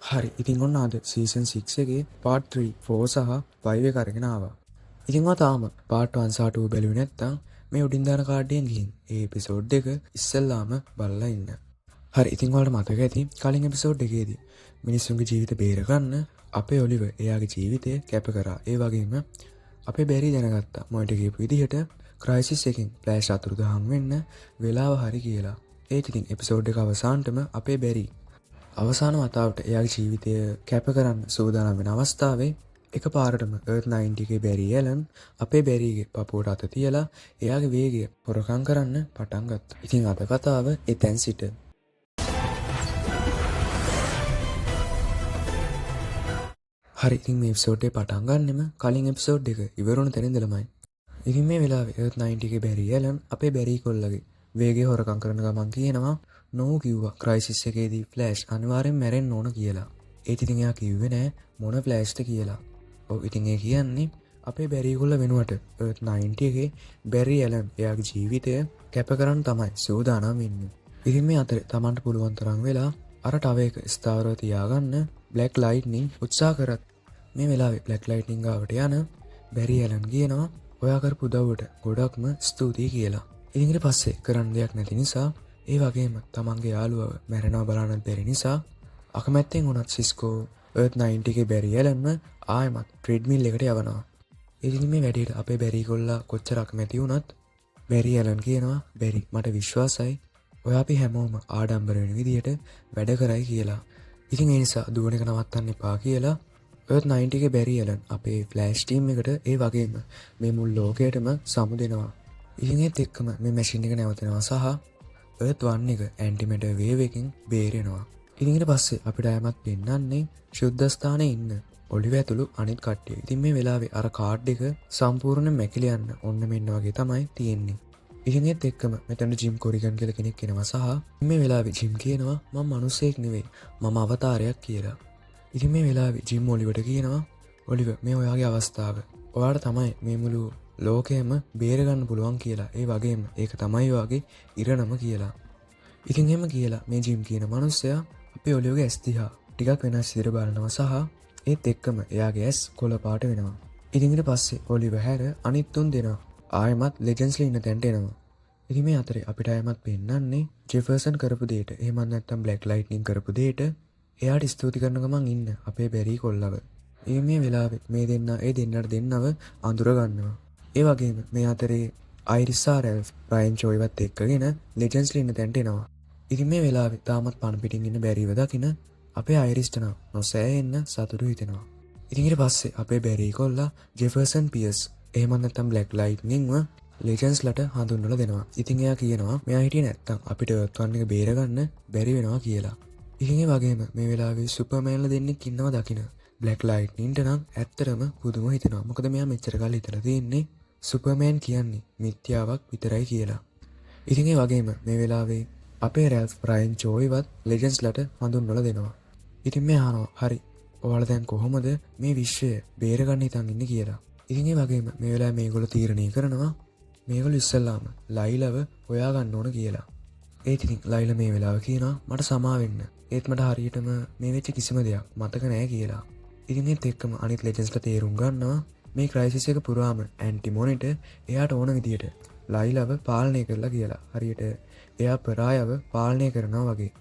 හරි ඉතින් ඔන්න අද සීසන් 6 එකේ පාර්ට් 3 4 සහ 5 එක අරගෙන ආවා. ඉතින් ඔයා තාම පාර්ට් 1 සහ 2 බැලුවේ නැත්නම් මේ උඩින් දාන කාඩ්යෙන් ගිහින් ඒ එපිසෝඩ් එක ඉස්සෙල්ලාම බලලා ඉන්න. හරි ඉතින් ඔයාලට මතක ඇති කලින් එපිසෝඩ් එකේදී මිනිස්සුන්ගේ ජීවිත බේරගන්න අපේ ඔලිවර් එයාගේ ජීවිතය කැප කරා. ඒ වගේම අපේ බැරි දැනගත්තා මොයිට කියපු විදිහට ක්‍රයිසිස් එකකින් ෆ්ලෑෂ් අතුරුදහන් වෙන්න වෙලාව හරි කියලා. ඒත් ඉතින් එපිසෝඩ් එක අවසානටම අපේ බැරි අවසාන වතාවට එයාගේ ජීවිතය කැප කරන්න සූදානම් වෙන අවස්ථාවේ එකපාරටම Earth 90 එකේ බැරි ඇලන් අපේ බැරිගේ පපුවට අත තියලා එයාගේ වේගය හොරකම් කරන්න පටන් ගත්තා. ඉතින් අද කතාව එතෙන් සිට හරි ඉතින් මේ එපිසෝඩ් එක පටන් ගන්නෙම කලින් එපිසෝඩ් එක ඉවර වුණ තැන ඉඳලමයි. ඉතින් මේ වෙලාවේ Earth 90 එකේ බැරි ඇලන් අපේ බැරි කොල්ලගේ වේගය හොරකම් කරන ගමන් කියනවා නෝ කිව්වා ක්‍රයිසිස් එකේදී ෆ්ලෑෂ් අනිවාර්යෙන් මැරෙන්න ඕන කියලා. ඒත් ඉතින් එයා කිව්වේ නෑ මොන ෆ්ලෑෂ්ද කියලා. ඔව් ඉතින් ඒ කියන්නේ අපේ බැරි කොල්ල වෙනුවට Earth 90 එකේ බැරි ඇලන් එයාගේ ජීවිතය කැප කරන්න තමයි සූදානම් වෙන්නේ. ඉතින් මේ අතරේ Tamanට පුළුවන් තරම් වෙලා අර ටව එක ස්ථාවරව තියාගන්න බ්ලැක් ලයිට්නින් උත්සාහ කරත් මේ වෙලාවේ බ්ලැක් ලයිට්නින් ගාවට යන බැරි ඇලන් කියනවා ඔයා කරපු උදව්වට ගොඩක්ම ස්තුතියි කියලා. ඉතින් ඊට පස්සේ කරන්න දෙයක් නැති නිසා ඒ වගේම තමන්ගේ යාළුවව මැරෙනවා බලන්න බැරි නිසා අකමැත්තෙන් වුණත් සිස්කෝ Earth 90 එකේ බැරි ඇලන්ම ආයෙමත් ට්‍රෙඩ්මිල් එකට යවනවා. ඉතින් මේ වැඩේට අපේ බැරි කොල්ලා කොච්චර අකමැති වුණත් බැරි ඇලන් කියනවා බැරි මට විශ්වාසයි ඔයා අපි හැමෝම ආඩම්බර වෙන විදියට වැඩ කරයි කියලා. ඉතින් ඒ නිසා දුවන එක නවත්තන්න එපා කියලා Earth 90 එකේ බැරි ඇලන් අපේ ෆ්ලෑෂ් ටීම් එකට ඒ වගේම මේ මුල් ලෝකයටම සමු දෙනවා. ඉතින් ඒත් එක්කම මේ මැෂින් එක නැවතෙනවා සහ Earth 1 එක ඇන්ටිමැටර් වේව් එකකින් බේරෙනවා. ඉතින් ඊට පස්සේ අපිට ආයමත් පෙන්වන්නේ ශුද්ධ ස්ථානයේ ඉන්න ඔලිවර් ඇතුළු අනිත් කට්ටිය. ඉතින් මේ වෙලාවේ අර කාඩ් එක සම්පූර්ණයෙන් මැකිලා යන්න ඔන්න මෙන්න වගේ තමයි තියෙන්නේ. ඉතින් ඒත් එක්කම මෙතන ජිම් කොරිගන් කියලා කෙනෙක් එනවා සහ මේ වෙලාවේ ජිම් කියනවා මම මිනිස්සෙක් නෙවෙයි මම අවතාරයක් කියලා. ඉතින් මේ වෙලාවේ ජිම් ඔලිවර්ට කියනවා ඔලිවර් මේ ඔයාගේ අවස්ථාව. ඔයාට තමයි මේ මුළු ලෝකයම බේරගන්න පුළුවන් කියලා. ඒ වගේම ඒක තමයි ඔයාගේ ඉරණම කියලා. ඉතින් එහෙම කියලා මේ ජිම් කියන මිනිස්සයා අපේ ඔලිවර්ගේ ඇස් දිහා ටිකක් වෙනස් විදිහට බලනවා සහ ඒත් එක්කම එයාගේ ඇස් කොළ පාට වෙනවා. ඉතින් ඊට පස්සේ ඔලිවර් හැර අනිත් තුන් දෙනා ආයෙමත් ලෙජන්ඩ්ස්ලා ඉන්න තැනට එනවා. ඉතින් මේ අතරේ අපිට ආයෙමත් පෙන්නන්නේ ජෙෆර්සන් කරපු දෙයට එහෙම නැත්නම් බ්ලැක් ලයිට්නින් කරපු දෙයට එයාට ස්තුති කරන ගමන් ඉන්න අපේ බැරි කොල්ලව. මේ වෙලාවේ මේ දෙන්නා ඒ දෙන්නට දෙන්නව අඳුර ගන්නවා. ඒ වගේම මේ අතරේ අයිරිස් සහ රැල්ෆ් රයන් චෝයිවත් එක්කගෙන ලෙජන්ඩ්ස්ලා ඉන්න තැනට එනවා. ඉතින් මේ වෙලාවේ තාමත් පණ පිටින් ඉන්න බැරිව දකින අපේ අයිරිස්ට නම් නොසෑහෙන්න සතුටු හිතෙනවා. ඉතින් ඊට පස්සේ අපේ බැරි කොල්ලා ජෙෆර්සන් පියර්ස් එහෙම නැත්නම් බ්ලැක් ලයිට්නින්ව ලෙජන්ඩ්ස්ලට හඳුන්වලා දෙනවා. ඉතින් එයා කියනවා මෙයා හිටියේ නැත්නම් අපිට Earth 1 එක බේරගන්න බැරි වෙනවා කියලා. ඉතින් ඒ වගේම මේ වෙලාවේ සුපර්මෑන්ලා දෙන්නෙක් ඉන්නවා දකින බ්ලැක් ලයිට්නින්ට නම් ඇත්තටම පුදුම හිතෙනවා. මොකද මෙයා මෙච්චර කල් හිතලා තියෙන්නේ සුපර්මෑන් කියන්නේ මිත්‍යාවක් විතරයි කියලා. ඉතින් ඒ වගේම මේ වෙලාවේ අපේ රැල්ෆ් රයන් චෝයිවත් ලෙජන්ඩ්ස්ලට හඳුන්වලා දෙනවා. ඉතින් මේ අහනවා හරි ඔයාලා දැන් කොහොමද මේ විශ්වය බේරගන්න හිතන් ඉන්නේ කියලා. ඉතින් ඒ වගේම මේ වෙලාවේ මේගොල්ලෝ තීරණය කරනවා මේගොල්ලෝ ඉස්සල්ලාම ලයිලව හොයා ගන්න ඕන කියලා. ඒත් ඉතින් ලයිලා මේ වෙලාව කියනවා මට සමා වෙන්න. ඒත් මට හරියටම මේ වෙච්ච කිසිම දෙයක් මතක නෑ කියලා. ඉතින් ඒත් එක්කම අනිත් ලෙජන්ඩ්ස්ලා තේරුම් ගන්නවා මේ ක්‍රයිසිස් එක පුරාම ඇන්ටිමොනිට එයාට ඕන විදියට ලයිලව පාලනය කරලා කියලා. හරියට එයා පරායව පාලනය කරනවා වගේ.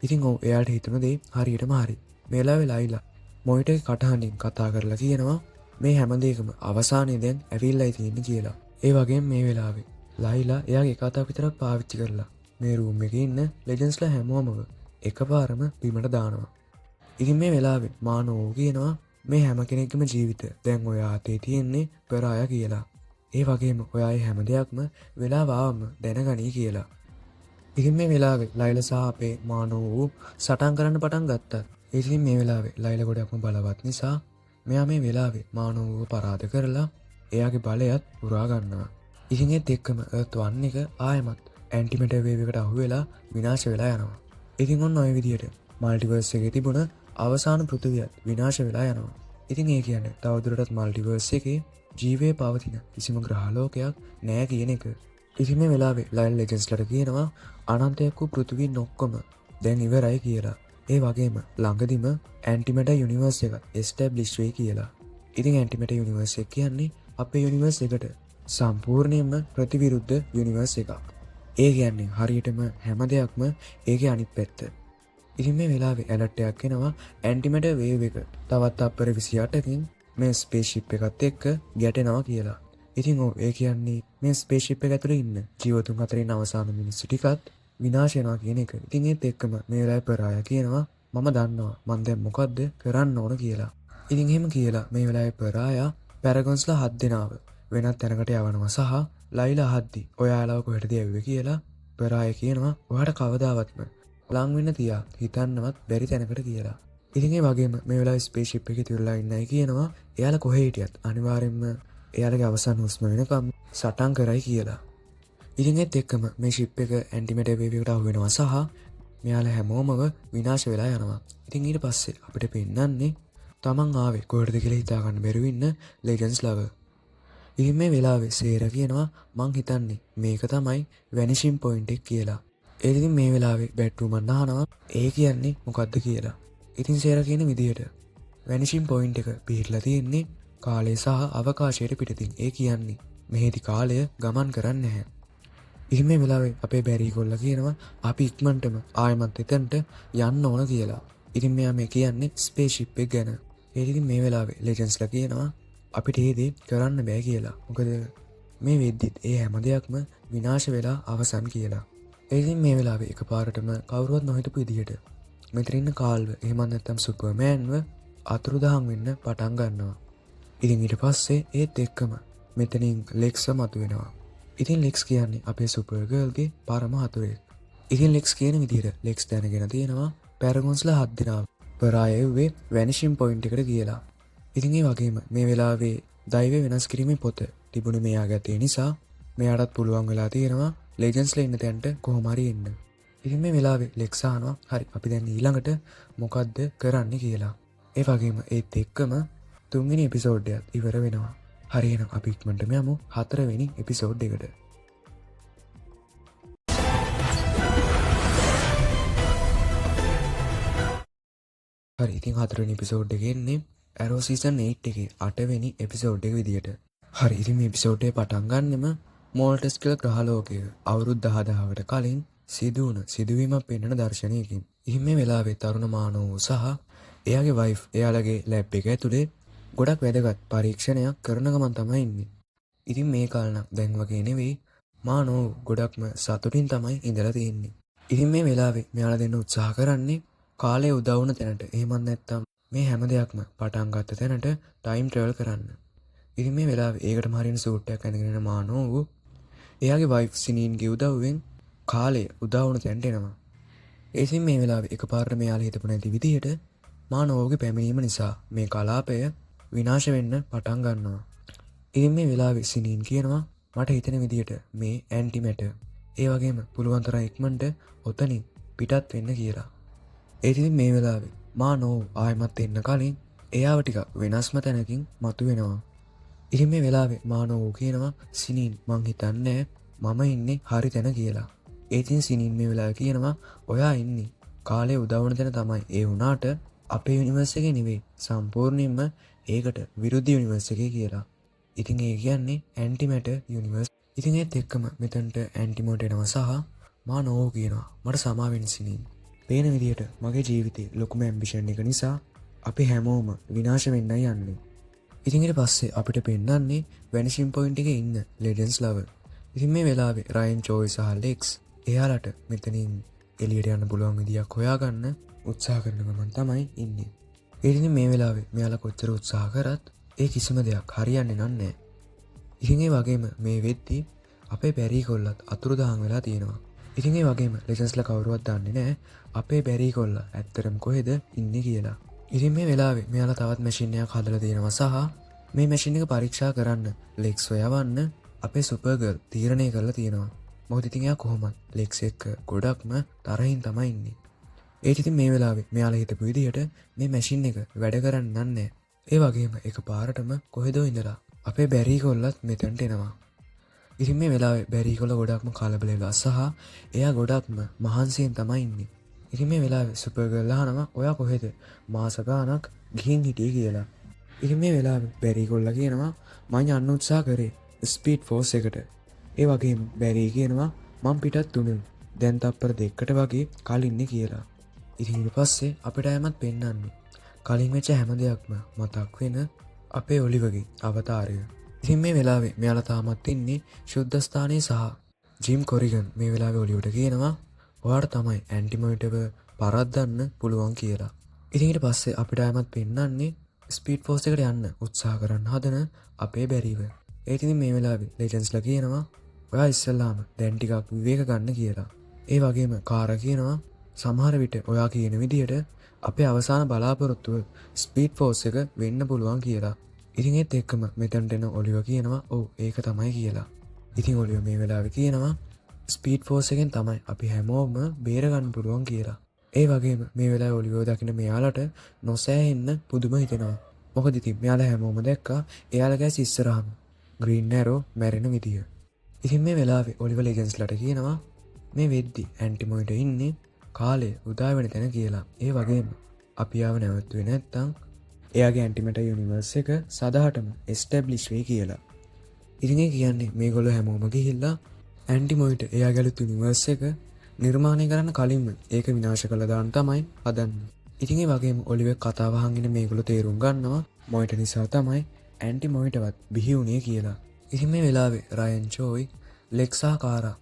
ඉතින් ඔව් එයාට හිතුණ දේ හරියටම හරි. මේ වෙලාවේ ලයිලා මොයිට කටහඬින් කතා කරලා කියනවා මේ හැම දෙයකම අවසානයේ දැන් ඇවිල්ලායි තියෙන්නේ කියලා. ඒ වගේම මේ වෙලාවේ ලයිලා එයාගේ කතාව විතරක් පාවිච්චි කරලා මේ රූම් එකේ ඉන්න ලෙජන්ඩ්ස්ලා හැමෝම එකපාරම බිමට දානවා. ඉතින් මේ වෙලාවේ මානෝ කියනවා මේ හැම කෙනෙක්ගේම ජීවිත දැන් ඔයා අතේ තියෙන්නේ පරාය කියලා. ඒ වගේම ඔයා හැම දෙයක්ම වෙලාව ආවම දැනගනී කියලා. ඉතින් මේ වෙලාවේ ලයිලා සහ අපේ මානෝ සටන් කරන්න පටන් ගත්තා. ඉතින් මේ වෙලාවේ ලයිලා ගොඩක්ම බලවත් නිසා මෙයා මේ වෙලාවේ මානෝව පරාද කරලා එයාගේ බලයත් පුරා ගන්නවා. ඉතින් ඒත් එක්කම Earth 1 එක ආයෙමත් ඇන්ටිමැටර් වේව් එකට අහු වෙලා විනාශ වෙලා යනවා. ඉතින් ඔන්න ඔය විදියට මල්ටිවර්ස් එකේ තිබුණ අවසාන පෘථිවියත් විනාශ වෙලා යනවා. ඉතින් ඒ කියන්නේ තවදුරටත් මල්ටිවර්ස් එකේ ජීවය පවතින කිසිම ග්‍රහලෝකයක් නෑ කියන එක. ඉතින් මේ වෙලාවේ ලයිල් ලෙජන්ඩ්ස්ලට කියනවා අනන්තයක් වූ පෘථිවීන් ඔක්කොම දැන් ඉවරයි කියලා. ඒ වගේම ළඟදිම ඇන්ටිමට යුනිවර්ස් එක එස්ටැබ්ලිෂ් වෙයි කියලා. ඉතින් ඇන්ටිමට යුනිවර්ස් එක කියන්නේ අපේ යුනිවර්ස් එකට සම්පූර්ණයෙන්ම ප්‍රතිවිරුද්ධ යුනිවර්ස් එකක්. ඒ කියන්නේ හරියටම හැම දෙයක්ම ඒකේ අනිත් පැත්ත. ඉතින් මේ වෙලාවේ ඇලර්ට් එකක් එනවා ඇන්ටිමට වේව් එක තවත් තප්පර 28කින් මේ ස්පේස්ෂිප් එකත් එක්ක ගැටෙනවා කියලා. ඉතින් ඒ කියන්නේ මේ ස්පේස්ෂිප් එක ඇතුලේ ඉන්න ජීවතුන් අතරින් අවසාන මිනිස්සු ටිකත් විනාශ වෙනවා කියන එක. ඉතින් ඒත් එක්කම මේ වෙලාවේ පරායා කියනවා මම දන්නවා මං දැන් මොකද්ද කරන්න ඕන කියලා. ඉතින් එහෙම කියලා මේ වෙලාවේ පරායා පැරගොන්ස්ලා 7 දෙනාව වෙනත් තැනකට යවනවා සහ ලයිලා අහද්දි ඔයාලව කොහෙටද යවුවේ කියලා පරායා කියනවා ඔයාට කවදාවත්ම ලං වෙන්න තියා හිතන්නවත් බැරි තැනකට කියලා. ඉතින් ඒ වගේම මේ වෙලාවේ ස්පේස්ෂිප් එකේ තියලා ඉන්නයි කියනවා එයාලා කොහේ හිටියත් අනිවාර්යෙන්ම එයාලගේ අවසන් හුස්ම වෙනකම් සටන් කරයි කියලා. ඉතින් ඒත් එක්කම මේ ෂිප් එක ඇන්ටිමට වේව් එකට අහු වෙනවා සහ මෙයාලා හැමෝමව විනාශ වෙලා යනවා. ඉතින් ඊට පස්සේ අපිට පෙන්නන්නේ තමන් ආවේ කොහෙටද කියලා හිතා ගන්න බැරුව ඉන්න ලෙජන්ඩ්ස් ලව. ඉතින් මේ වෙලාවේ සේර කියනවා මං හිතන්නේ මේක තමයි වැනිෂින් පොයින්ට් එක කියලා. ඒ ඉතින් මේ වෙලාවේ බෙඩ්රූම් එක අහනවා ඒ කියන්නේ මොකද්ද කියලා. ඉතින් සේර කියන විදිහට වැනිෂින් පොයින්ට් එක පිහිටලා තියෙන්නේ කාලය සහ අවකාශයට පිටතින්. ඒ කියන්නේ මෙහෙදි කාලය ගමන් කරන්නේ නැහැ. ඉතින් මේ වෙලාවේ අපේ බැරි කොල්ලා කියනවා අපි ඉක්මනටම ආයෙමත් එතනට යන්න ඕන කියලා. ඉතින් මෙයා මේ කියන්නේ ස්පේස්ෂිප් එක ගැන. ඒ ඉතින් මේ වෙලාවේ ලෙජන්ඩ්ස්ලා කියනවා අපිට මේ දේ කරන්න බෑ කියලා. මොකද මේ වෙද්දිත් ඒ හැම දෙයක්ම විනාශ වෙලා අවසන් කියලා. ඒ ඉතින් මේ වෙලාවේ එකපාරටම කවුරුවත් නොහිතපු විදිහට මෙතන ඉන්න කාල්ව එහෙම නැත්නම් සුපර්මෑන්ව අතුරුදහන් වෙන්න පටන් ගන්නවා. ඉතින් ඊට පස්සේ ඒත් එක්කම මෙතනින් ලෙක්ස් මතුවෙනවා. ඉතින් ලෙක්ස් කියන්නේ අපේ සුපර්ගර්ල්ගේ පරම හතුරෙක්. ඉතින් ලෙක්ස් කියන විදිහට ලෙක්ස් දැනගෙන තියෙනවා පැරගොන්ස්ලා 7 දෙනා පරායෙව්වේ වැනිෂින් පොයින්ට් එකට කියලා. ඉතින් ඒ වගේම මේ වෙලාවේ දෛවය වෙනස් කිරීමේ පොත තිබුණේ මෙයාගේ අතේ නිසා මෙයාටත් පුළුවන් වෙලා තියෙනවා ලෙජන්ඩ්ස්ලා ඉන්න තැනට කොහොම හරි එන්න. ඉතින් මේ වෙලාවේ ලෙක්ස් අහනවා හරි අපි දැන් ඊළඟට මොකද්ද කරන්න කියලා. ඒ වගේම ඒත් එක්කම 3 වෙනි එපිසෝඩ් එකත් ඉවර වෙනවා. හරි එහෙනම් අපි ඉක්මනටම යමු 4 වෙනි එපිසෝඩ් එකට. හරි ඉතින් 4 වෙනි එපිසෝඩ් එකේ එන්නේ ඇරෝ සීසන් 8 එකේ 8 වෙනි එපිසෝඩ් එක විදියට. හරි ඉතින් මේ එපිසෝඩ් එක පටන් ගන්නෙම මෝල්ටස් කියලා ග්‍රහලෝකයේ අවුරුදු 10000කට කලින් සිදුවුණ සිදුවීමක් පෙන්වන දර්ශනයකින්. ඉතින් මේ වෙලාවේ තරුණ මානවෝ සහ එයාගේ වයිෆ් එයාලගේ ලැබ් එක ඇතුලේ ගොඩක් වැදගත් පරීක්ෂණයක් කරන ගමන් තමයි ඉන්නේ. ඉතින් මේ කාලේ දැන් වගේ නෙවෙයි මානවෝ ගොඩක්ම සතුටින් තමයි ඉඳලා තියෙන්නේ. ඉතින් මේ වෙලාවේ මෙයාලා දෙන්න උත්සාහ කරන්නේ කාලය උදා වුණ තැනට එහෙමත් නැත්නම් මේ හැම දෙයක්ම පටන් ගත්ත තැනට ටයිම් ට්‍රැවල් කරන්න. ඉතින් මේ වෙලාවේ ඒකටම හරියන සූට් එකක් ඇඳගෙන යන මානවෝ එයාගේ වයිෆ් සිනීන්ගේ උදව්වෙන් කාලය උදා වුණ තැනට එනවා. ඉතින් මේ වෙලාවේ එකපාරට මෙයාලා හිතපු නැති විදිහට මානවෝගේ පැමිණීම නිසා මේ කලාපය විනාශ වෙන්න පටන් ගන්නවා. ඉතින් මේ වෙලාවේ සිනීන් කියනවා මට හිතෙන විදිහට මේ ඇන්ටිමැටර් ඒ වගේම පුළුවන් තරම් ඉක්මනට ඔතනින් පිටත් වෙන්න කියලා. ඒ ඉතින් මේ වෙලාවේ මානෝ ආයෙමත් එන්න කලින් එයාව ටික වෙනස්ම තැනකින් මතුවෙනවා. ඉතින් මේ වෙලාවේ මානෝ කියනවා සිනීන් මං හිතන්නේ මම ඉන්නේ හරි තැන කියලා. ඒ ඉතින් සිනීන් මේ වෙලාවේ කියනවා ඔයා ඉන්නේ කාලේ උදා වුණ තැන තමයි. ඒ වුණාට අපේ යුනිවර්ස් එකේ නෙවෙයි සම්පූර්ණයෙන්ම ඒකට විරුද්ධ යුනිවර්ස් එකේ කියලා. ඉතින් ඒ කියන්නේ ඇන්ටිමැටර් යුනිවර්ස්. ඉතින් ඒත් එක්කම මෙතනට ඇන්ටිමෝට් එනවා සහ මානෝ කියනවා මට සමා වෙන්න සිනීන්. පේන විදිහට මගේ ජීවිතේ ලොකුම ඇම්බිෂන් එක නිසා අපි හැමෝම විනාශ වෙන්නයි යන්නේ. ඉතින් ඊට පස්සේ අපිට පෙන්නන්නේ වැනිෂින් පොයින්ට් එකේ ඉන්න ලෙජන්ඩ්ස් ලව. ඉතින් මේ වෙලාවේ රයන් චෝයි සහ ලෙක්ස් එයාලට මෙතනින් එළියට යන්න පුළුවන් විදියක් හොයාගන්න උත්සාහ කරන ගමන් තමයි ඉන්නේ. ඉතින් මේ වෙලාවේ මෙයාලා කොච්චර උත්සාහ කරත් ඒ කිසිම දෙයක් හරියන්නේ නැහැ. ඉතින් ඒ වගේම මේ වෙද්දි අපේ බැරි කොල්ලත් අතුරුදහන් වෙලා තියෙනවා. ඉතින් ඒ වගේම ලෙජන්ඩ්ස්ලා කවුරුවත් දන්නේ නැහැ අපේ බැරි කොල්ලා ඇත්තටම කොහෙද ඉන්නේ කියලා. ඉතින් මේ වෙලාවේ මෙයාලා තවත් මැෂින් එකක් හදලා තියෙනවා සහ මේ මැෂින් එක පරීක්ෂා කරන්න ලෙක්ස් යවන්න අපේ සුපර්ගර්ල් තීරණය කරලා තියෙනවා. මොකද ඉතින් එයා කොහොමද ලෙක්ස් එක්ක ගොඩක්ම තරහින් තමයි ඉන්නේ. ඒත් ඉතින් මේ වෙලාවේ මෙයාලා හිතපු විදිහට මේ මැෂින් එක වැඩ කරන්නේ නැහැ. ඒ වගේම එකපාරටම කොහෙදෝ ඉඳලා අපේ බැරි කොල්ලත් මෙතනට එනවා. ඉතින් මේ වෙලාවේ බැරි කොල්ල ගොඩක්ම කලබල වෙලා සහ එයා ගොඩක්ම මහන්සියෙන් තමයි ඉන්නේ. ඉතින් මේ වෙලාවේ සුපර්ගර්ල් අහනවා ඔයා කොහෙද මාස ගාණක් ගිහින් හිටියේ කියලා. ඉතින් මේ වෙලාවේ බැරි කොල්ලා කියනවා මම යන්න උත්සාහ කරේ ස්පීඩ් ෆෝස් එකට. ඒ වගේම බැරි කියනවා මම පිටත් උනේ දැන් තප්පර දෙකකට වගේ කලින්නේ කියලා. ඉතින් ඊට පස්සේ අපිට යමත් පෙන්වන්නේ කලින් වෙච්ච හැම දෙයක්ම මතක් වෙන අපේ ඔලිවගේ අවතාරය. ඉතින් මේ වෙලාවේ මෙයාලා තාමත් ඉන්නේ ශුද්ධස්ථානයේ සහ ජිම් කොරිගන් මේ වෙලාවේ ඔලිවට කියනවා ඔයාට තමයි ඇන්ටිමොයිටව පරද්දන්න පුළුවන් කියලා. ඉතින් ඊට පස්සේ අපිට යමත් පෙන්වන්නේ ස්පීඩ් ෆෝස් එකට යන්න උත්සාහ කරන්න හදන අපේ බැරිව. ඒත් ඉතින් මේ වෙලාවේ ලෙජන්ඩ්ස්ලා කියනවා ඔයා ඉස්සෙල්ලාම දැන් ටිකක් විවේක ගන්න කියලා. ඒ වගේම කාරා කියනවා සමහර විට ඔයා කියන විදියට අපේ අවසාන බලාපොරොත්තුව ස්පීඩ් ෆෝස් එක වෙන්න පුළුවන් කියලා. ඉතින් ඒත් එක්කම මෙතනට එන ඔලිව කියනවා ඔව් ඒක තමයි කියලා. ඉතින් ඔලිව මේ වෙලාවේ කියනවා ස්පීඩ් ෆෝස් එකෙන් තමයි අපි හැමෝම බේර ගන්න පුළුවන් කියලා. ඒ වගේම මේ වෙලාවේ ඔලිව දකින්න මෙයාලට නොසෑහෙන්න පුදුම හිතෙනවා. මොකද ඉතින් මෙයාලා හැමෝම දැක්කා එයාලගේ ඉස්සරහම ග්‍රීන් ඇරෝ මැරෙන විදිය. ඉතින් මේ වෙලාවේ ඔලිව ලෙජන්ඩ්ස්ලාට කියනවා මේ වෙද්දි ඇන්ටිමොයිට ඉන්නේ කාලය උදා වෙන තැන කියලා. ඒ වගේම අපි ආව නැවතුනේ නැත්තම් එයාගේ ඇන්ටිමෙට යුනිවර්ස් එක සදාටම එස්ටැබ්ලිෂ් වෙයි කියලා. ඉතින් ඒ කියන්නේ මේගොල්ලෝ හැමෝම ගිහිල්ලා ඇන්ටිමොයිට එයාගේ අලුත් යුනිවර්ස් එක නිර්මාණය කරන්න කලින්ම ඒක විනාශ කළා දාන්න තමයි හදන්නේ. ඉතින් ඒ වගේම ඔලිවර් කතාව අහගෙන මේගොල්ලෝ තේරුම් ගන්නවා මොයිට නිසා තමයි ඇන්ටිමොයිටවත් බිහි වුණේ කියලා. ඉතින් මේ වෙලාවේ රයන් චෝයි ලෙක්සා කාරා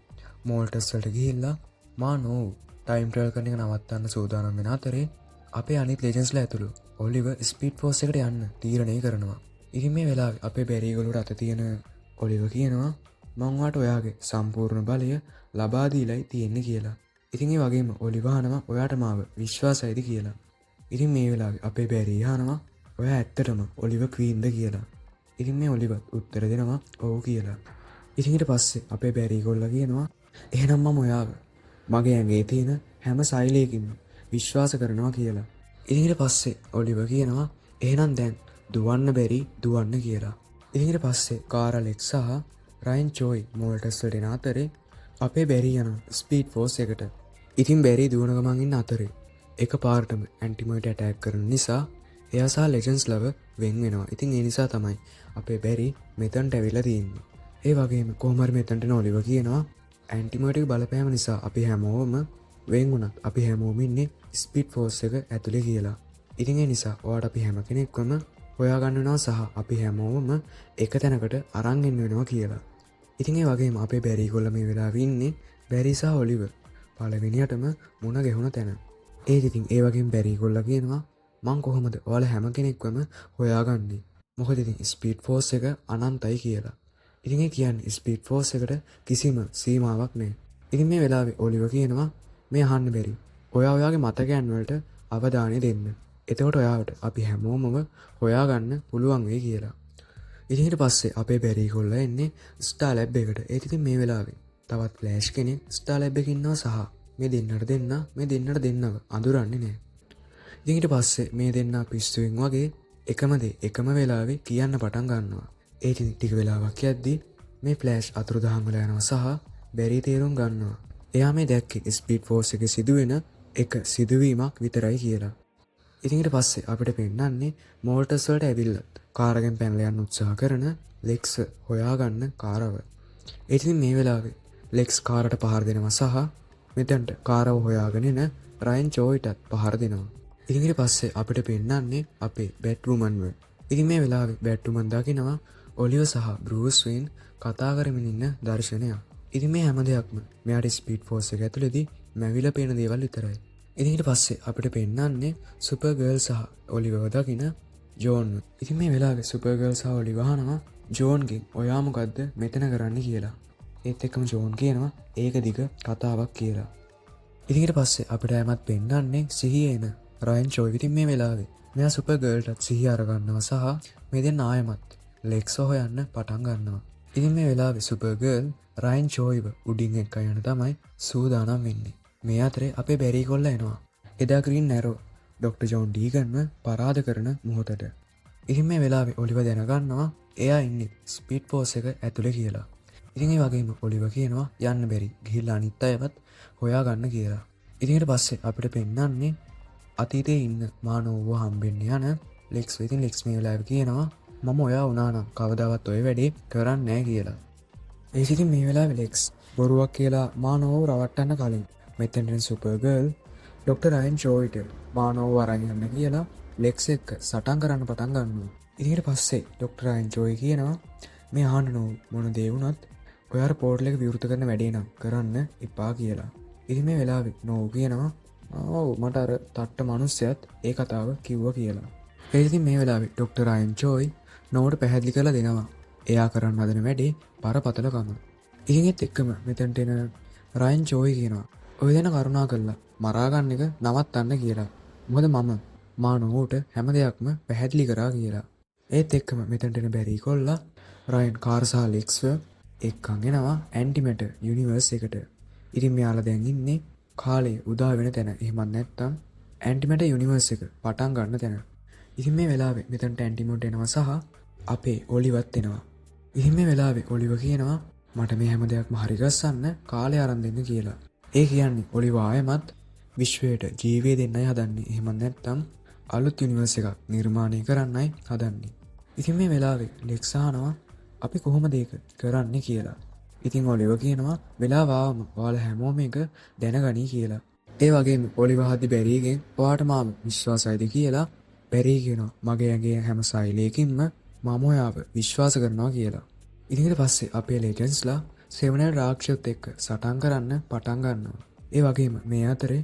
මෝල්ටස් වලට ගිහිල්ලා මා නෝ ටයිම් ට්‍රැවල් කරන එක නවත්තන්න සූදානම් වෙන අතරේ අපේ අනිත් ලෙජන්ඩ්ස්ලා ඇතුළු ඔලිවර් ස්පීඩ් ෆෝස් එකට යන්න තීරණය කරනවා. ඉතින් මේ වෙලාවේ අපේ බැරිගොල්ලෝ අත තියෙන ඔලිවර් කියනවා මං වාට ඔයාගේ සම්පූර්ණ බලය ලබා දීලායි තියෙන්නේ කියලා. ඉතින් ඒ වගේම ඔලිවර් අහනවා ඔයාට මාව විශ්වාසයිද කියලා. ඉතින් මේ වෙලාවේ අපේ බැරි අහනවා ඔයා ඇත්තටම ඔලිවර් ක්වීන්ද කියලා. ඉතින් මේ ඔලිවර් උත්තර දෙනවා ඔව් කියලා. ඉතින් ඊට පස්සේ අපේ බැරිගොල්ලා කියනවා එහෙනම් මම ඔයාව මගේ ඇඟේ තියෙන හැම සෛලයකින්ම විශ්වාස කරනවා කියලා. ඉතින් ඊට පස්සේ ඔලිවර් කියනවා එහෙනම් දැන් දුවන්න බැරි දුවන්න කියලා. ඉතින් ඊට පස්සේ කාරා ලෙක්ස් සහ රයන් චෝයි මෝල්ටස් වලට එන අතරේ අපේ බැරි යන ස්පීඩ් ෆෝස් එකට. ඉතින් බැරි දුවන ගමන් ඉන්න අතරේ එකපාරටම ඇන්ටිමොයිට ඇටැක් කරන නිසා එයා සහ ලෙජන්ඩ්ස් ලව වෙන් වෙනවා. ඉතින් ඒ නිසා තමයි අපේ බැරි මෙතනට ඇවිල්ලා තියෙන්නේ. ඒ වගේම කොහොම හරි මෙතනට එන ඔලිවර් කියනවා ඇන්ටිමොයිටගේ බලපෑම නිසා අපි හැමෝම වෙන් වුණත් අපි හැමෝම ඉන්නේ ස්පීඩ් ෆෝස් එක ඇතුලේ කියලා. ඉතින් ඒ නිසා ඔයාට අපි හැම කෙනෙක්වම හොයාගන්න වෙනවා සහ අපි හැමෝම එක තැනකට අරන් එන්න වෙනවා කියලා. ඉතින් ඒ වගේම අපේ බැරිගොල්ලා මේ වෙලාවේ ඉන්නේ බැරි සහ ඔලිවර් පළවෙනියටම මුණ ගැහුණ තැන. ඒත් ඉතින් ඒ වගේම බැරිගොල්ලා කියනවා මං කොහොමද ඔයාලා හැම කෙනෙක්වම හොයාගන්නේ? මොකද ඉතින් ස්පීඩ් ෆෝස් එක අනන්තයි කියලා. ඉතින් ඒ කියන්නේ ස්පීඩ් ෆෝස් එකට කිසිම සීමාවක් නැහැ. ඉතින් මේ වෙලාවේ ඔලිවර් කියනවා මේ අහන්න බැරි. ඔයාගේ මතකයන් වලට අවධානය දෙන්න. එතකොට ඔයාට අපි හැමෝමම හොයාගන්න පුළුවන් වෙයි කියලා. ඉතින් ඊට පස්සේ අපේ බැරිගොල්ලා එන්නේ ස්ටාර් ලැබ් එකට. ඒත් ඉතින් මේ වෙලාවේ තවත් ෆ්ලෑෂ් කෙනෙක් ස්ටාර් ලැබ් එකේ ඉන්නවා සහ මේ දෙන්නට දෙන්නව අඳුරන්නේ නැහැ. ඉතින් ඊට පස්සේ මේ දෙන්න පිස්සුවෙන් වගේ එකම දේ එකම වෙලාවේ කියන්න පටන් ගන්නවා. ඒ ටික වෙලාවක් යද්දී මේ ෆ්ලෑෂ් අතුරුදහන් වෙලා යනවා සහ බැරි තේරුම් ගන්නවා. එයා මේ දැක්කේ ස්පීඩ් ෆෝස් එකේ සිදුවෙන එක සිදුවීමක් විතරයි කියලා. ඉතින් ඊට පස්සේ අපිට පෙන්නන්නේ මෝල්ටස් වලට ඇවිල්ලා කාරගෙන් පැනලා යන්න උත්සාහ කරන ලෙක්ස් හොයාගන්න කාරව. ඉතින් මේ වෙලාවේ ලෙක්ස් කාරට පහර දෙනවා සහ මෙතනට කාරව හොයාගෙන එන රයන් චෝයිටත් පහර දෙනවා. ඉතින් ඊට පස්සේ අපිට පෙන්නන්නේ අපේ බැට්වුමන්ව. ඉතින් මේ වෙලාවේ බැට්වුමන් දකිනවා ඔලිවර් සහ බෲස් වේන් කතා කරමින් ඉන්න දර්ශනයක්. ඉතින් මේ හැම දෙයක්ම මෙයාට ස්පීඩ් ෆෝස් එක ඇතුළේදී මැවිලා පේන දේවල් විතරයි. ඉතින් ඊට පස්සේ අපිට පෙන්නන්නේ සුපර්ගර්ල් සහ ඔලිවර් දකින ජෝන්. ඉතින් මේ වෙලාවේ සුපර්ගර්ල් සහ ඔලිවර් අහනවා ජෝන්ගෙන් ඔයා මොකද්ද මෙතන කරන්නේ කියලා. ඒත් එක්කම ජෝන් කියනවා ඒක දිග කතාවක් කියලා. ඉතින් ඊට පස්සේ අපිට යමත් පෙන්නන්නේ සිහිය එන රයන් චෝයි. ඉතින් මේ වෙලාවේ මෙයා සුපර්ගර්ල්ටත් සිහිය අරගන්නවා සහ මේ දෙන්න ආයමත් ලෙක්ස් හොයන්න පටන් ගන්නවා. ඉතින් මේ වෙලාවේ සුපර්ගර්ල් රයන් චෝයිව උඩින් එක්ක යන තමයි සූදානම් වෙන්නේ. මේ අතරේ අපේ බැරිගොල්ලා එනවා. එදා ග්‍රීන් ඇරෝ ඩොක්ටර් ජෝන් ඩීගන්ව පරාද කරන මොහොතට. ඉතින් මේ වෙලාවේ ඔලිවර් දැනගන්නවා එයා ඉන්නේ ස්පීඩ් ෆෝස් එක ඇතුලේ කියලා. ඉතින් ඒ වගේම ඔලිවර් කියනවා යන්න බැරි ගිහිල්ලා අනිත් අයවත් හොයාගන්න කියලා. ඉතින් ඊට පස්සේ අපිට පෙන්නන්නේ අතීතයේ ඉන්න මානවව හම්බෙන්න යන ලෙක්ස්. ඉතින් ලෙක්ස් මේ වෙලාවේ කියනවා මම ඔයා වුණා නම් කවදාවත් ඔය වැඩේ කරන්නේ නැහැ කියලා. ඒ ඉතින් මේ වෙලාවේ ලෙක්ස් බොරුවක් කියලා මානවව රවට්ටන්න කලින් මෙතෙන් සුපර්ගර්ල් ඩොක්ටර් රයන් චෝයිට මානවව අරන් යන්න කියලා ලෙක්ස් එක්ක සටන් කරන්න පටන් ගන්නවා. ඉතින් ඊට පස්සේ ඩොක්ටර් රයන් චෝයි කියනවා මේ අහන්න මොන දේ වුණත් ඔයාලා පෝර්ටල් එක විවෘත කරන වැඩේ නම් කරන්න එපා කියලා. ඉතින් මේ වෙලාවේ නෝ කියනවා ඔව් මට අර තට්ට මිනිස්සයත් ඒ කතාව කිව්වා කියලා. ඒ ඉතින් මේ වෙලාවේ ඩොක්ටර් රයන් චෝයි නෝට පැහැදිලි කරලා දෙනවා එයා කරන්න හදන වැඩේ බරපතලකම. ඉතින් ඒත් එක්කම මෙතනට එන රයන් චෝයි කියනවා ඔය දෙන කරුණා කරලා මරා ගන්න එක නවත්තන්න කියලා. මොකද මම මානෝට හැම දෙයක්ම පැහැදිලි කරා කියලා. ඒත් එක්කම මෙතනට එන බැරි කොල්ලා රයන් කාර් සහ ලෙක්ස්ව එක්කන් එනවා ඇන්ටිමැටර් යුනිවර්ස් එකට. ඉතින් මෙයාලා දැන් ඉන්නේ කාලේ උදා වෙන තැන. එහෙමත් නැත්නම් ඇන්ටිමැටර් යුනිවර්ස් එක පටන් ගන්න තැන. ඉතින් මේ වෙලාවේ මෙතනට ඇන්ටිමොඩ් එනවා සහ අපේ ඔලිවත් එනවා. ඉතින් මේ වෙලාවේ ඔලිව කියනවා මට මේ හැම දෙයක්ම හරි ගස්සන්න කාලය අරන් දෙන්න කියලා. ඒ කියන්නේ ඔලිව ආයමත් විශ්වයට ජීවය දෙන්නයි හදන්නේ. එහෙමත් නැත්නම් අලුත් යුනිවර්ස් එකක් නිර්මාණය කරන්නයි හදන්නේ. ඉතින් මේ වෙලාවේ ලෙක්ස් අහනවා අපි කොහොමද ඒක කරන්නේ කියලා. ඉතින් ඔලිව කියනවා වෙලාව ආවම ඔයාලා හැමෝම එක දැනගනී කියලා. ඒ වගේම ඔලිව හදි බැරිගෙන් ඔයාට මාව විශ්වාසයිද කියලා බැරි කියනවා මගේ ඇඟේ හැම සෛලයකින්ම මම ඔයාව විශ්වාස කරනවා කියලා. ඉතින් ඊට පස්සේ අපේ ලෙජන්ඩ්ස්ලා සෙවනල් රාක්ෂයත් එක්ක සටන් කරන්න පටන් ගන්නවා. ඒ වගේම මේ අතරේ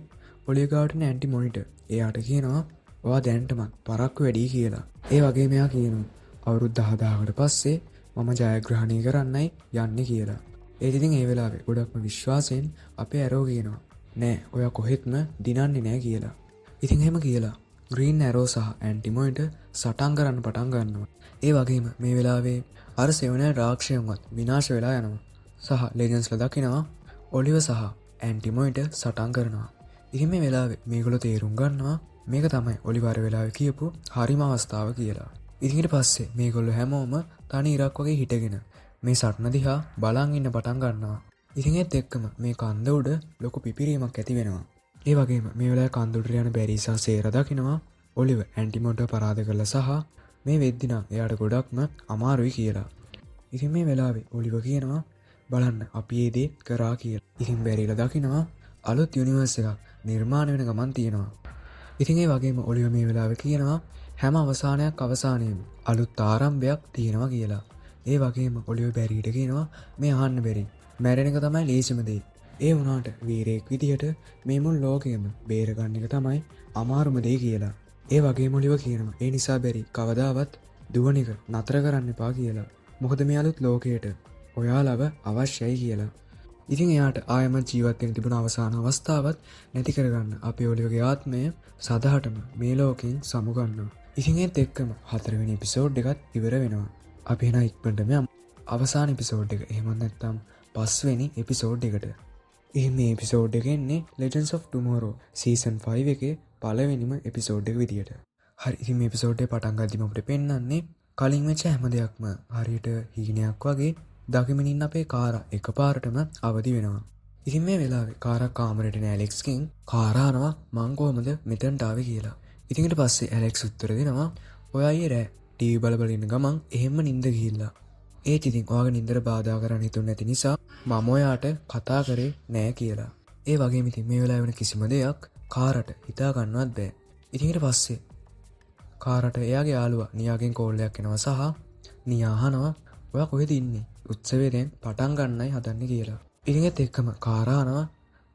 ඔලිව ගාවටන ඇන්ටි මොනිටර් එයාට කියනවා ඔයා දැනටමත් පරක්කු වැඩි කියලා. ඒ වගේම එයා කියනවා අවුරුදු 10000කට පස්සේ මම ජයග්‍රහණය කරන්නයි යන්නේ කියලා. ඒත් ඉතින් ඒ වෙලාවේ ගොඩක්ම විශ්වාසයෙන් අපේ ඇරෝ කියනවා නෑ ඔයා කොහෙත්ම දිනන්නේ නෑ කියලා. ඉතින් එහෙම කියලා ග්‍රීන් ඇරෝ සහ ඇන්ටි මොනිටර් සටන් කරන්න පටන් ගන්නවා. ඒ වගේම මේ වෙලාවේ අර සෙවනල් රාක්ෂයන්වත් විනාශ වෙලා යනවා. සහ ලෙජන්ඩ්ස්ලා දකිනවා ඔලිව සහ ඇන්ටි මොනිටර් සටන් කරනවා. ඉතින් මේ වෙලාවේ මේගොල්ලෝ තේරුම් ගන්නවා මේක තමයි ඔලිවර වෙලාවේ කියපු හරිම අවස්ථාව කියලා. ඉතින් ඊට පස්සේ මේගොල්ලෝ හැමෝම තනි ඉරක් වගේ හිටගෙන මේ සටන දිහා බලන් ඉන්න පටන් ගන්නවා. ඉතින් ඒත් එක්කම මේ කන්ද උඩ ලොකු පිපිරීමක් ඇති වෙනවා. ඒ වගේම මේ වෙලාවේ කන්ද උඩට යන බැරි සහ සේර දකිනවා ඔලිව ඇන්ටි මොනිටර් පරාද කළා සහ මේ වෙද්දි නම් එයාට ගොඩක්ම අමාරුයි කියලා. ඉතින් මේ වෙලාවේ ඔලිව කියනවා බලන්න අපි මේ දේ කරා කියලා. ඉතින් බැරිලා දකිනවා අලුත් යුනිවර්ස් එකක් නිර්මාණය වෙන ගමන් තියෙනවා. ඉතින් ඒ වගේම ඔලිව මේ වෙලාවේ කියනවා හැම අවසානයක් අවසානයේම අලුත් ආරම්භයක් තියෙනවා කියලා. ඒ වගේම ඔලිව බැරිට කියනවා මේ අහන්න බැරි මැරෙන එක තමයි ලේසිම දේ. ඒ වුණාට වීරයෙක් විදිහට මේ මුල් ලෝකෙම බේරගන්න එක තමයි අමාරුම දේ කියලා. ඒ වගේම ඔලිව කියනවා ඒ නිසා බැරි කවදාවත් දුවන එක නතර කරන්න එපා කියලා. මොකද මේ අලුත් ලෝකයට ඔයාලව අවශ්‍යයි කියලා. ඉතින් එයාට ආයමත් ජීවත් වෙන්න තිබුණ අවසාන අවස්ථාවත් නැති කරගන්න අපේ ඔලිවගේ ආත්මය සදහටම මේ ලෝකෙන් සමුගන්නවා. ඉතින් ඒත් එක්කම 4 වෙනි එපිසෝඩ් එකත් ඉවර වෙනවා. අපි එන ඉක්මනටම යමු අවසාන එපිසෝඩ් එක. එහෙම නැත්නම් 5 වෙනි එපිසෝඩ් එකට. මේ එපිසෝඩ් එක එන්නේ Legends of Tomorrow සීසන් 5 එකේ පළවෙනිම එපිසෝඩ් එක විදියට. හරි ඉතින් මේ එපිසෝඩ් එක පටන් ගද්දිම අපිට පෙන්වන්නේ කලින් වෙච්ච හැම දෙයක්ම හරියට හීනයක් වගේ දකිමින් ඉන්න අපේ කාරා එකපාරටම අවදි වෙනවා. ඉතින් මේ වෙලාවේ කාරා කාමරේට එන ඇලෙක්ස්ගෙන් කාරා අහනවා මං කොහමද මෙතනට ආවේ කියලා. ඉතින් ඊට පස්සේ ඇලෙක්ස් උත්තර දෙනවා ඔයා ඊයේ රෑ ටීවී බල බල ඉන්න ගමන් එහෙම්ම නිින්ද ගිහිල්ලා. ඒත් ඉතින් ඔයාගේ නිින්දට බාධා කරන්න හිතුනේ නැති නිසා මම ඔයාට කතා කරේ නෑ කියලා. ඒ වගේම ඉතින් මේ වෙලාවේ වෙන කිසිම දෙයක් කාරට හිතා ගන්නවත් බෑ. ඉතින් ඊට පස්සේ කාරට එයාගේ යාළුවා නියාගෙන් කෝල් එකක් එනවා සහ නියා අහනවා ඔයා කොහෙද ඉන්නේ? උත්සවය දැන් පටන් ගන්නයි හදන්නේ කියලා. ඉතින් ඒත් එක්කම කාරා අහනවා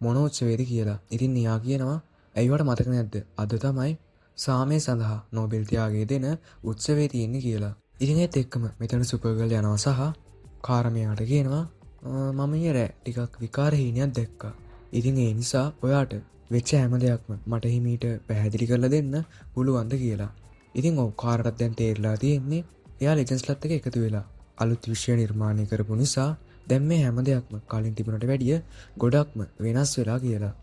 මොන උත්සවයේද කියලා. ඉතින් නියා කියනවා ඇයි වට මතක නැද්ද? අද තමයි සාමය සඳහා නෝබෙල් ත්‍යාගය දෙන උත්සවය තියෙන්නේ කියලා. ඉතින් ඒත් එක්කම මෙතන සුපර්ගර්ල් යනවා සහ කාරමයාට කියනවා මම ඊයේ රෑ ටිකක් විකාර හීනයක් දැක්කා. ඉතින් ඒ නිසා ඔයාට වෙච්ච හැම දෙයක්ම මට හිමීට පැහැදිලි කරලා දෙන්න පුළුවන්ද කියලා. ඉතින් ඔව් කාරටත් දැන් තේරිලා තියෙන්නේ එයා ලෙජන්ඩ්ස්ලත් එක්ක එකතු වෙලා අලුත් විශ්වය නිර්මාණය කරපු නිසා දැන් මේ හැම දෙයක්ම කලින් තිබුණට වැඩිය ගොඩක්ම වෙනස් වෙලා කියලා.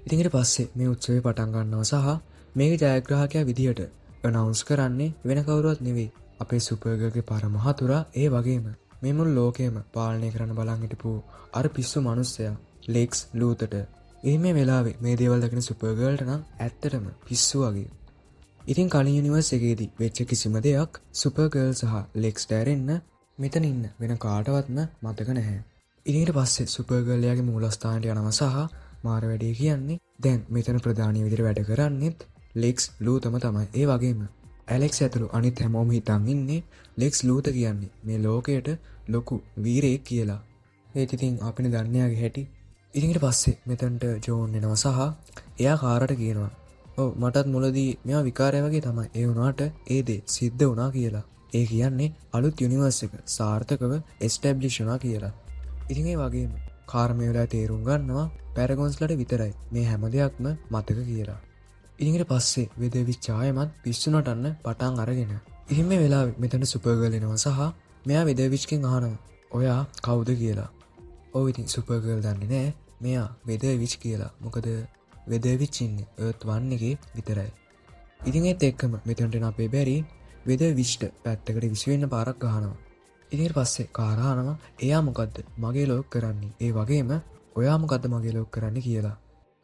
ඉතින් ඊට පස්සේ මේ උත්සවය පටන් ගන්නවා සහ මේකේ ජයග්‍රාහකයා විදියට අනවුන්ස් කරන්නේ වෙන කවුරුවත් නෙවෙයි අපේ සුපර්ගර්ල්ගේ පරමහතුරා. ඒ වගේම මේ මුළු ලෝකෙම පාලනය කරන්න බලන් හිටපු අර පිස්සු මිනිස්සයා ලෙක්ස් ලූතර්ට. ඉතින් මේ වෙලාවේ මේ දේවල් දකින සුපර්ගර්ල්ට නම් ඇත්තටම පිස්සු වගේ. ඉතින් කලින් යුනිවර්ස් එකේදී වෙච්ච කිසිම දෙයක් සුපර්ගර්ල් සහ ලෙක්ස් ඩෑරෙන්න මෙතන ඉන්න වෙන කාටවත්ම මතක නැහැ. ඉතින් ඊට පස්සේ සුපර්ගර්ල් එයාගේ මූලස්ථානට යනවා සහ මාර වැඩේ කියන්නේ දැන් මෙතන ප්‍රධානී විදිහට වැඩ කරන්නේත් ලෙක්ස් ලූතම තමයි. ඒ වගේම ඇලෙක්ස් ඇතුළු අනිත් හැමෝම හිතන් ඉන්නේ ලෙක්ස් ලූත කියන්නේ මේ ලෝකයට ලොකු වීරයෙක් කියලා. ඒත් ඉතින් අපිනේ දන්නේගේ හැටි. ඉතින් ඊට පස්සේ මෙතනට ජෝන් එනවා සහ එයා කාරට කියනවා ඔව් මටත් මුලදී මෙයා විකාරය වගේ තමයි. ඒ වුණාට ඒ දේ සිද්ධ වුණා කියලා. ඒ කියන්නේ අලුත් යුනිවර්ස් එක සාර්ථකව එස්ටැබ්ලිෂ් වුණා කියලා. ඉතින් ඒ වගේම කාර් මේ වෙලාවේ තේරුම් ගන්නවා පැරගොන්ස්ලට විතරයි මේ හැම දෙයක්ම මතක කියලා. ඉතින් ඊට පස්සේ වෙදවිච් ආයමත් පිස්සු නටන්න පටන් අරගෙන. ඉතින් මේ වෙලාවේ මෙතන සුපර්ගර්ල් එනවා සහ මෙයා වෙදවිච්ගෙන් අහනවා ඔයා කවුද කියලා. ඔව් ඉතින් සුපර්ගර්ල් දන්නේ නැහැ මෙයා වෙදවිච් කියලා. මොකද වෙදවිච් ඉන්නේ අර්ත් 1 එකේ විතරයි. ඉතින් ඒත් එක්කම මෙතනට එන අපේ බැරි වෙදවිච්ට පැත්තකට විසි වෙන්න පාරක් ගහනවා. ඉතින් ඊට පස්සේ කාර් අහනවා එයා මොකද්ද මගේ ලෝක කරන්නේ? ඒ වගේම ඔයා මොකද්ද මගේ ලෝක කරන්නේ කියලා.